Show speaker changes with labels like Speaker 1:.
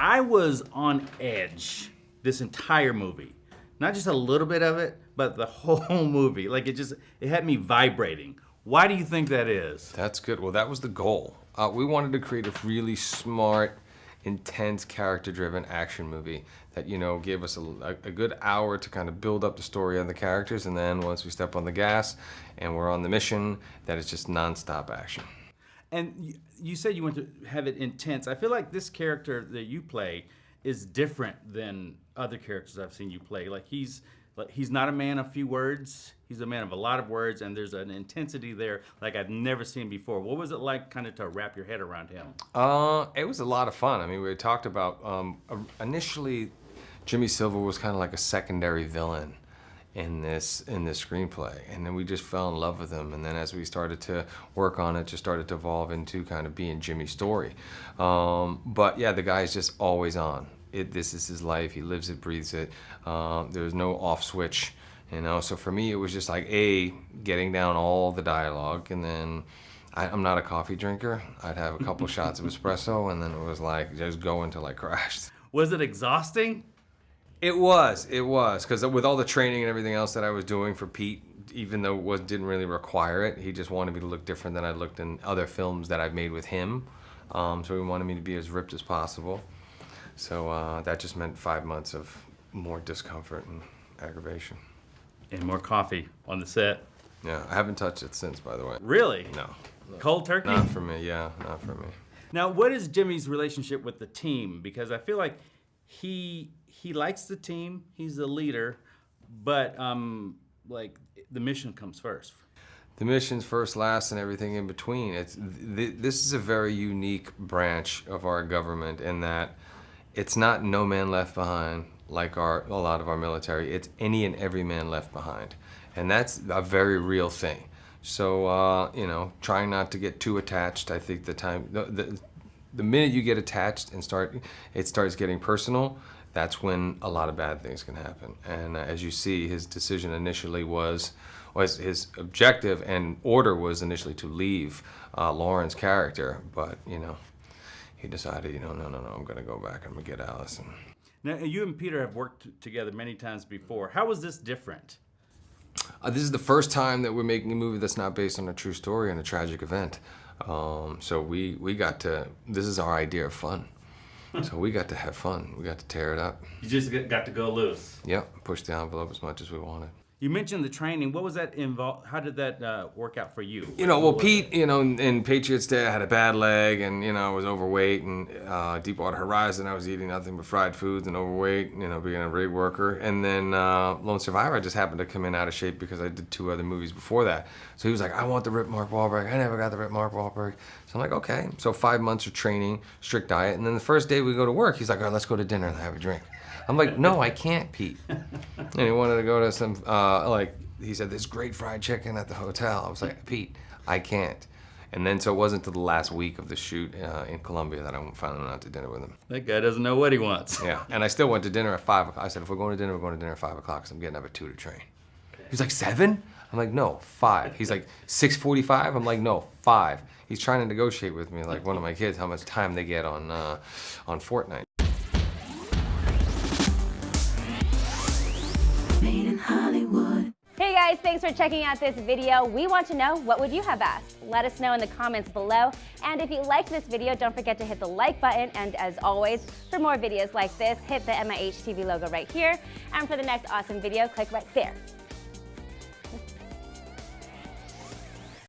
Speaker 1: I was on edge this entire movie. Not just a little bit of it, but the whole movie. Like it had me vibrating. Why do you think that is?
Speaker 2: That's good. Well, that was the goal. We wanted to create a really smart, intense, character-driven action movie that, gave us a good hour to kind of build up the story of the characters, and then once we step on the gas and we're on the mission, that it's just nonstop action.
Speaker 1: And you said you want to have it intense. I feel like this character that you play is different than other characters I've seen you play. Like he's not a man of few words. He's a man of a lot of words, and there's an intensity there like I've never seen before. What was it like kind of to wrap your head around him? It
Speaker 2: was a lot of fun. I mean, we talked about, initially, Jimmy Silva was kind of like a secondary villain in this screenplay, and then we just fell in love with him, and then as we started to work on it, just started to evolve into kind of being Jimmy's story. But yeah, the guy is just always on. This is his life. He lives it, breathes it. There's no off switch, So for me, it was just like getting down all the dialogue, and then I'm not a coffee drinker. I'd have a couple shots of espresso, and then it was like just go until I crashed.
Speaker 1: Was it exhausting?
Speaker 2: It was, because with all the training and everything else that I was doing for Pete, even though it didn't really require it, he just wanted me to look different than I looked in other films that I've made with him. So he wanted me to be as ripped as possible. So that just meant 5 months of more discomfort and aggravation.
Speaker 1: And more coffee on the set.
Speaker 2: Yeah, I haven't touched it since, by the way.
Speaker 1: Really?
Speaker 2: No.
Speaker 1: Cold turkey?
Speaker 2: Not for me, yeah, not for me.
Speaker 1: Now, what is Jimmy's relationship with the team? Because I feel like he likes the team, he's the leader, but like the mission comes first.
Speaker 2: The mission's first, last, and everything in between. This is a very unique branch of our government in that it's not no man left behind like a lot of our military. It's any and every man left behind, and that's a very real thing. So trying not to get too attached. I think the minute you get attached and it starts getting personal, that's when a lot of bad things can happen. And as you see, his decision initially was his objective and order was initially to leave Lauren's character, but he decided, no, I'm gonna go back, I'm gonna get Allison.
Speaker 1: Now, you and Peter have worked together many times before. How was this different?
Speaker 2: This is the first time that we're making a movie that's not based on a true story and a tragic event. So we got to, this is our idea of fun. So we got to have fun. We got to tear it up.
Speaker 1: You just got to go loose.
Speaker 2: Yep, push the envelope as much as we wanted.
Speaker 1: You mentioned the training. What was that involved? How did that work out for you?
Speaker 2: Pete, in Patriots Day, I had a bad leg and, I was overweight, and Deepwater Horizon, I was eating nothing but fried foods and overweight, being a rig worker. And then Lone Survivor, I just happened to come in out of shape because I did 2 other movies before that. So he was like, I want the ripped Mark Wahlberg. I never got the ripped Mark Wahlberg. So I'm like, okay. So 5 months of training, strict diet. And then the first day we go to work, he's like, all right, let's go to dinner and have a drink. I'm like, no, I can't, Pete. And he wanted to go to some, he said, there's great fried chicken at the hotel. I was like, Pete, I can't. And then, so it wasn't until the last week of the shoot in Colombia that I finally went out to dinner with him.
Speaker 1: That guy doesn't know what he wants.
Speaker 2: Yeah, and I still went to dinner at 5 o'clock. I said, if we're going to dinner, we're going to dinner at 5 o'clock, so I'm getting up at 2 to train. He's like, 7? I'm like, no, 5. He's like, 6:45? I'm like, no, 5. He's trying to negotiate with me, like one of my kids, how much time they get on Fortnite.
Speaker 3: Hey guys, thanks for checking out this video. We want to know, what would you have asked? Let us know in the comments below. And if you liked this video, don't forget to hit the like button. And as always, for more videos like this, hit the MIH TV logo right here. And for the next awesome video, click right there.